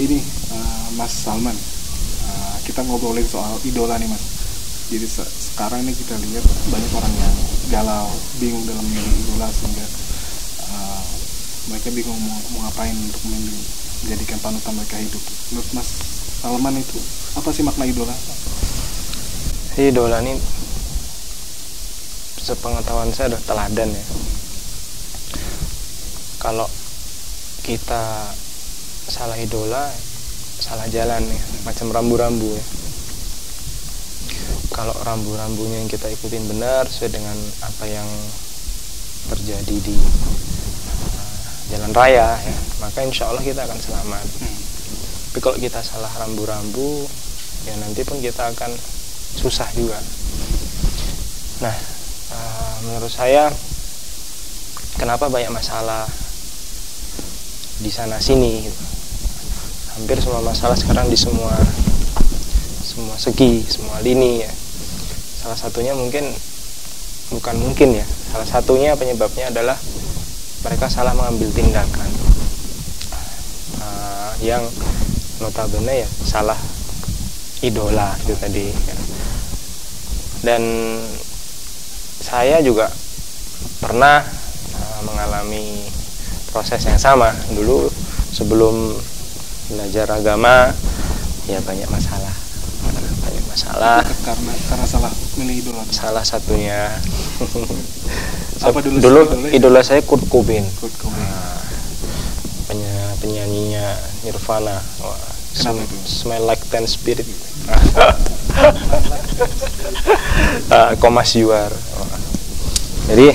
Ini Mas Salman, kita ngobrolin soal idola nih Mas. Jadi sekarang ini kita lihat banyak orang yang galau, bingung dalam memilih idola, sehingga mereka bingung mau ngapain untuk menjadikan panutan mereka hidup. Menurut Mas Salman itu apa sih makna idola? Idola ini sepengetahuan saya adalah teladan ya. Kalau kita salah idola, salah jalan ya, macam rambu-rambu ya. Kalau rambu-rambunya yang kita ikutin benar sesuai dengan apa yang terjadi di jalan raya ya, maka insya Allah kita akan selamat. Tapi kalau kita salah rambu-rambu ya, nanti pun kita akan susah juga. Nah, menurut saya kenapa banyak masalah di sana sini gitu. Hampir semua masalah sekarang di semua segi, semua lini ya. Salah satunya salah satunya penyebabnya adalah mereka salah mengambil tindakan yang notabene ya salah idola itu tadi ya. Dan saya juga pernah mengalami proses yang sama dulu sebelum belajar agama ya, banyak masalah karena salah milih idola. Salah satunya apa dulu idola saya Kurt Cobain. Penyanyinya Nirvana. Kenapa itu? Smell Like Teen Spirit. Komas Yuar. Jadi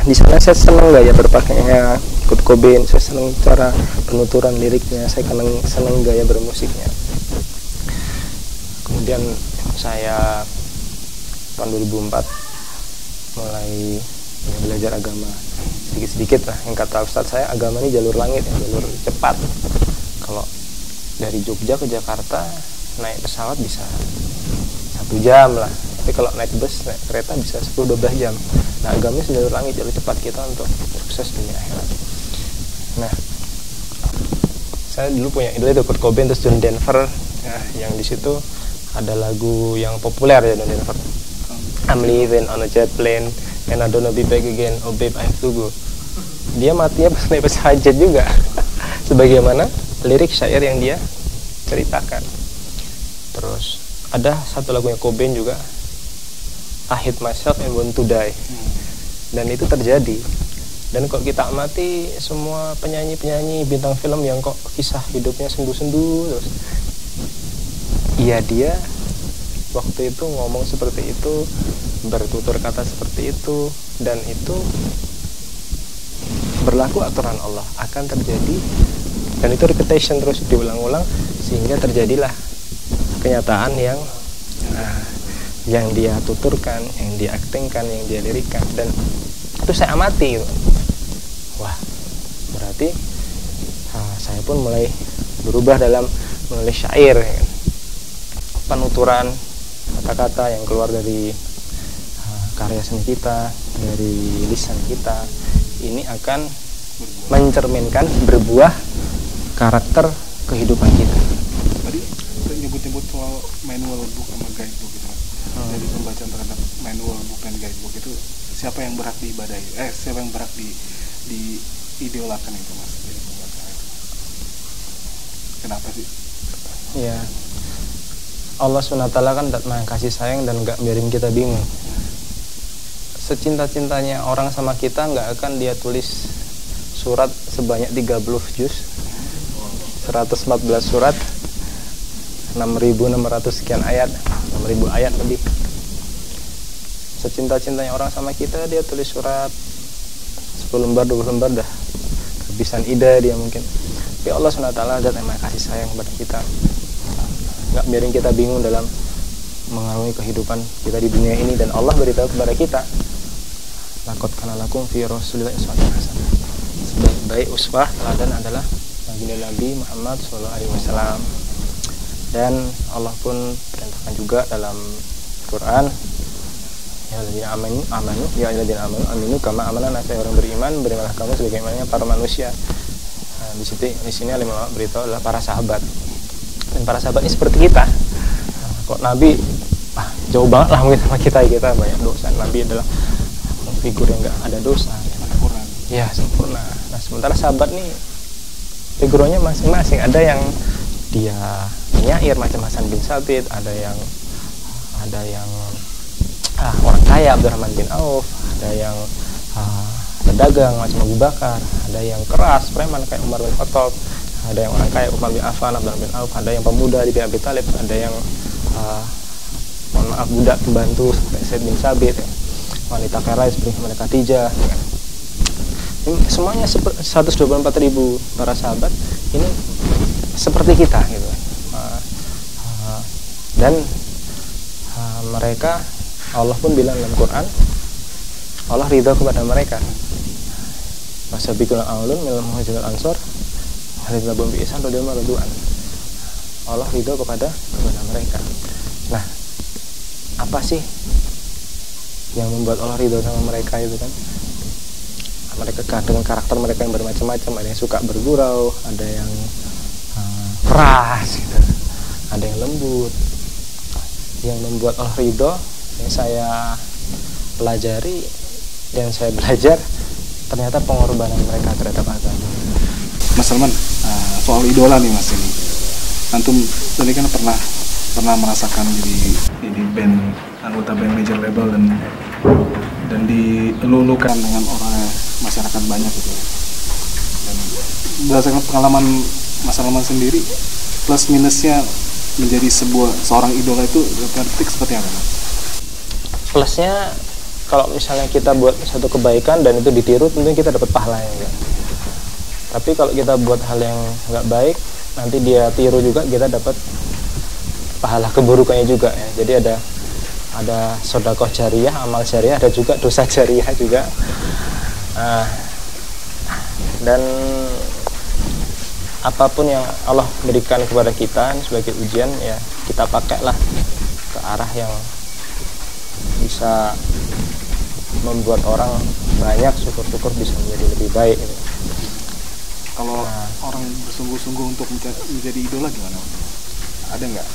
di sana saya senang gaya berpakaiannya Kurt Cobain, saya senang cara penuturan liriknya, saya senang gaya bermusiknya. Kemudian saya tahun 2004 mulai belajar agama sedikit-sedikit lah. Yang kata Ustadz saya, agama ini jalur langit, jalur cepat. Kalau dari Jogja ke Jakarta naik pesawat bisa 1 jam lah, tapi kalau naik bus, naik kereta bisa 10-12 jam. Nah, agamanya jalur langit, jalur cepat kita untuk sukses dunia akhirat. Nah, saya dulu punya idola itu Kurt Cobain, terus John Denver ya, yang di situ ada lagu yang populer ya, John Denver, I'm living on a jet plane and I don't know be back again, oh babe I have to go. Dia matinya pas naik pesawat jet juga sebagaimana lirik syair yang dia ceritakan. Terus ada satu lagunya Cobain juga, I hate myself and want to die. Dan itu terjadi. Dan kalau kita amati semua penyanyi-penyanyi bintang film yang kok kisah hidupnya sendu-sendu terus, iya dia waktu itu ngomong seperti itu, bertutur kata seperti itu, dan itu berlaku aturan Allah, akan terjadi. Dan itu repetition terus diulang-ulang sehingga terjadilah kenyataan yang dia tuturkan, yang dia aktingkan, yang dia lirikan. Dan itu saya amati gitu. Wah, berarti saya pun mulai berubah dalam menulis syair penuturan kata-kata yang keluar dari karya seni kita, dari lisan kita, ini akan mencerminkan, berbuah karakter kehidupan kita. Tadi nyebut-nyebut soal manual book sama guidebook gitu mas. Jadi pembacaan terhadap manual book dan guidebook itu siapa yang berhak diibadahi? Siapa yang berhak diidolakan itu mas? Jadi pembaca itu. Kenapa sih? Ya, Allah SWT kan maha kasih sayang dan gak biarin kita bingung. Secinta-cintanya orang sama kita gak akan dia tulis surat sebanyak 30 juz, 114 surat, 6.600 sekian ayat, 6.000 ayat lebih. Secinta-cintanya orang sama kita, dia tulis surat 10 lembar, 20 lembar dah kehabisan ide dia mungkin. Tapi Allah SWT zat yang maha kasih sayang kepada kita, gak biarin kita bingung dalam mengarungi kehidupan kita di dunia ini. Dan Allah beritahu kepada kita, laqad kana lakum fi rasulillahi uswatun hasanah, sebaik-baik uswah teladan adalah Nabi Muhammad SAW. Dan Allah pun perintahkan juga dalam Quran, ya alladzina amanu ya alladzina amanu kama amana nas, orang beriman berimanlah kamu sebagaimana para manusia. Nah, di sini ulama beritahu adalah para sahabat. Dan para sahabat ini seperti kita. Kok Nabi jauh banget lah mungkin sama kita banyak dosa. Nabi adalah figur yang enggak ada dosa, sempurna. Ya, sempurna. Nah, sementara sahabat nih figurnya masing-masing. Ada yang dia penyair macam Hasan bin Sabit, ada yang orang kaya Abdurrahman bin Auf, ada yang pedagang macam Abu Bakar, ada yang keras preman kayak Umar bin Khattab, ada yang orang kaya Umar bin Affan, Abdurrahman bin Auf, ada yang pemuda di Abi Thalib, ada yang budak pembantu seperti Zaid bin Sabit, wanita kaya seperti Malik Khadijah. Semuanya 124.000 para sahabat ini seperti kita gitu. Dan mereka, Allah pun bilang dalam Quran, Allah ridha kepada mereka. Wasabiqul awwalun minal muhajirin wal ansor alladzina tabauhum bi ihsan radhiyallahu anhum. Allah ridha kepada mereka. Nah, apa sih yang membuat Allah ridha sama mereka itu kan? Mereka dengan karakter mereka yang bermacam-macam, ada yang suka bergurau, ada yang keras gitu, ada yang lembut. Yang membuat Allah ridho yang saya pelajari dan saya belajar, ternyata pengorbanan mereka terhadap agama. Mas Salman, soal idola nih mas, ini antum tadi kan pernah merasakan jadi band, anggota band major label dan dilulukan dengan orang masyarakat banyak gitu. Dan berdasarkan pengalaman Mas Salman sendiri, plus minusnya menjadi seorang idola itu seperti apa? Plusnya, kalau misalnya kita buat satu kebaikan dan itu ditiru, tentunya kita dapat pahala ya. Tapi kalau kita buat hal yang nggak baik, nanti dia tiru juga, kita dapat pahala keburukannya juga ya. Jadi ada sedekah jariyah, amal jariyah, ada juga dosa jariyah juga. Dan apapun yang Allah berikan kepada kita sebagai ujian, ya kita pakailah ke arah yang bisa membuat orang banyak syukur-syukur bisa menjadi lebih baik gitu. Kalau orang bersungguh-sungguh untuk menjadi idola gimana? Ada nggak?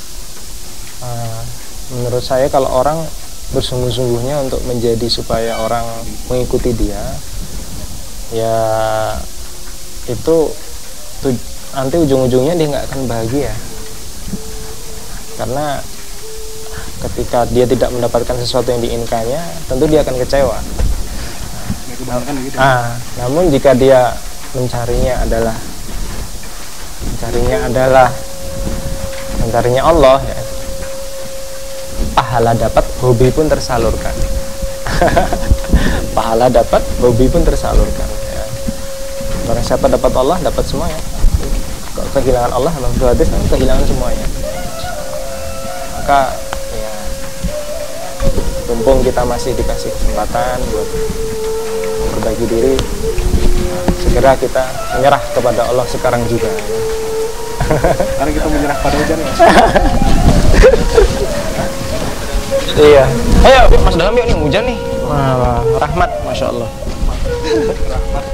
Menurut saya kalau orang bersungguh-sungguhnya untuk menjadi supaya orang mengikuti dia, ya itu nanti ujung-ujungnya dia nggak akan bahagia, karena ketika dia tidak mendapatkan sesuatu yang diinginkannya, tentu dia akan kecewa. Namun jika dia mencarinya Allah ya, pahala dapat, hobi pun tersalurkan. Pahala dapat, hobi pun tersalurkan ya. Barang siapa dapat Allah, dapat semuanya. Kalau kehilangan Allah, memang hadis kehilangan semuanya. Maka ya, mumpung kita masih dikasih kesempatan buat berbagi diri, segera kita menyerah kepada Allah sekarang juga. Karena kita menyerah pada hujan ya. Iya. Ayo Mas Dalam, yuk nih hujan nih. Rahmat, masya Allah. Rahmat